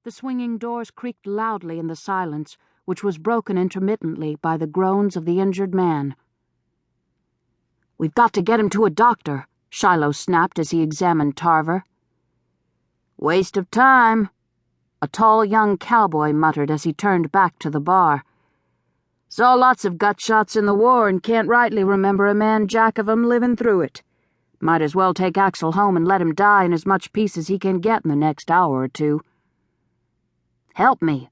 The swinging doors creaked loudly in the silence, which was broken intermittently by the groans of the injured man. "We've got to get him to a doctor," Shiloh snapped as he examined Tarver. "Waste of time," a tall young cowboy muttered as he turned back to the bar. "Saw lots of gut shots in the war and can't rightly remember a man jack of 'em living through it. Might as well take Axel home and let him die in as much peace as he can get in the next hour or two." "Help me,"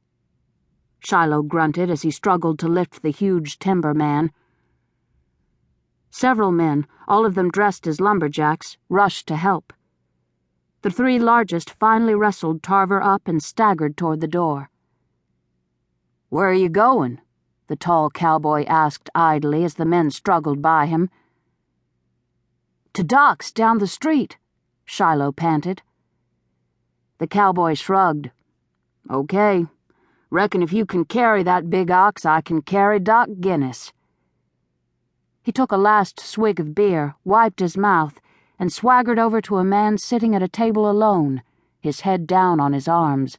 Shiloh grunted as he struggled to lift the huge timber man. Several men, all of them dressed as lumberjacks, rushed to help. The three largest finally wrestled Tarver up and staggered toward the door. "Where are you going?" the tall cowboy asked idly as the men struggled by him. "To Doc's down the street," Shiloh panted. The cowboy shrugged. "Okay. Reckon if you can carry that big ox, I can carry Doc Guinness." He took a last swig of beer, wiped his mouth, and swaggered over to a man sitting at a table alone, his head down on his arms.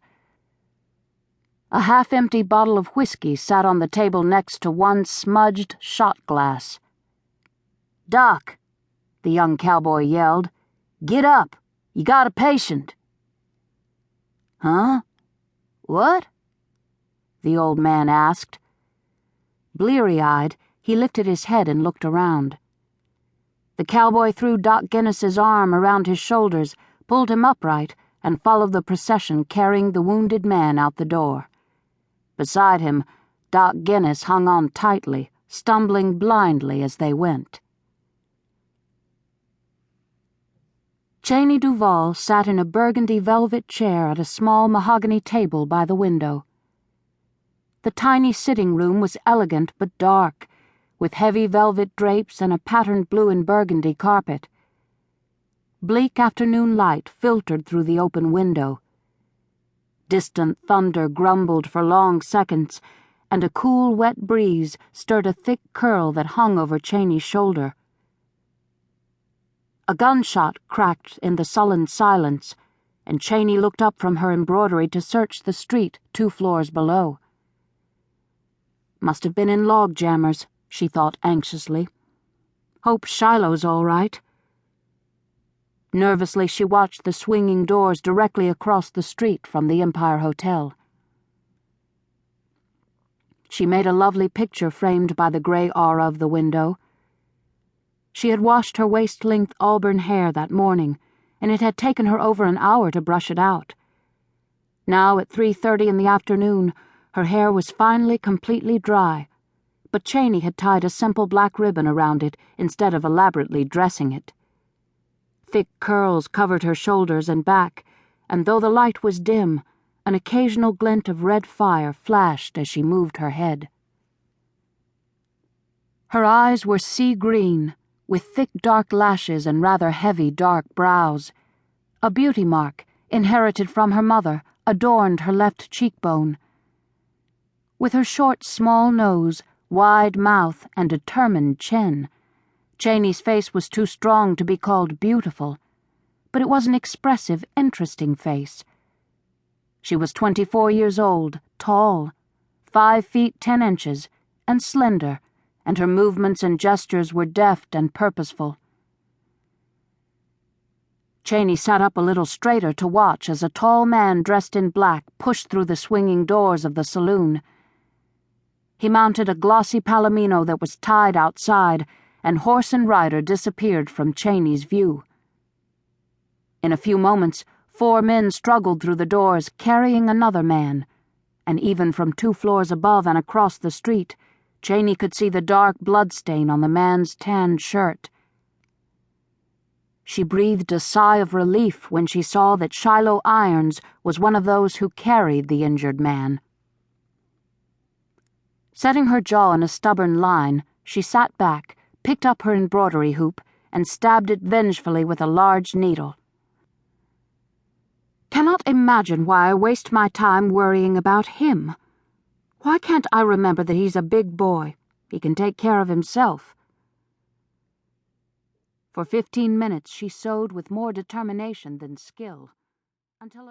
A half-empty bottle of whiskey sat on the table next to one smudged shot glass. "Doc," the young cowboy yelled, "get up! You got a patient." "Huh? What?" the old man asked. Bleary-eyed, he lifted his head and looked around. The cowboy threw Doc Guinness's arm around his shoulders, pulled him upright, and followed the procession carrying the wounded man out the door. Beside him, Doc Guinness hung on tightly, stumbling blindly as they went. Cheney Duvall sat in a burgundy velvet chair at a small mahogany table by the window. The tiny sitting room was elegant but dark, with heavy velvet drapes and a patterned blue and burgundy carpet. Bleak afternoon light filtered through the open window. Distant thunder grumbled for long seconds, and a cool, wet breeze stirred a thick curl that hung over Cheney's shoulder. A gunshot cracked in the sullen silence, and Cheney looked up from her embroidery to search the street 2 floors below. Must have been in log jammers, she thought anxiously. Hope Shiloh's all right. Nervously, she watched the swinging doors directly across the street from the Empire Hotel. She made a lovely picture framed by the gray aura of the window. She had washed her waist-length auburn hair that morning, and it had taken her over an hour to brush it out. Now, at 3:30 in the afternoon, her hair was finally completely dry, but Cheney had tied a simple black ribbon around it instead of elaborately dressing it. Thick curls covered her shoulders and back, and though the light was dim, an occasional glint of red fire flashed as she moved her head. Her eyes were sea green, with thick dark lashes and rather heavy dark brows. A beauty mark, inherited from her mother, adorned her left cheekbone. With her short, small nose, wide mouth, and determined chin, Cheney's face was too strong to be called beautiful, but it was an expressive, interesting face. She was 24 years old, tall, 5 feet 10 inches, and slender, and her movements and gestures were deft and purposeful. Cheney sat up a little straighter to watch as a tall man dressed in black pushed through the swinging doors of the saloon. He mounted a glossy palomino that was tied outside, and horse and rider disappeared from Cheney's view. In a few moments, 4 men struggled through the doors, carrying another man, and even from 2 floors above and across the street, Cheney could see the dark bloodstain on the man's tanned shirt. She breathed a sigh of relief when she saw that Shiloh Irons was one of those who carried the injured man. Setting her jaw in a stubborn line, she sat back, picked up her embroidery hoop, and stabbed it vengefully with a large needle. "Cannot imagine why I waste my time worrying about him. Why can't I remember that he's a big boy? He can take care of himself." For 15 minutes she sewed with more determination than skill, until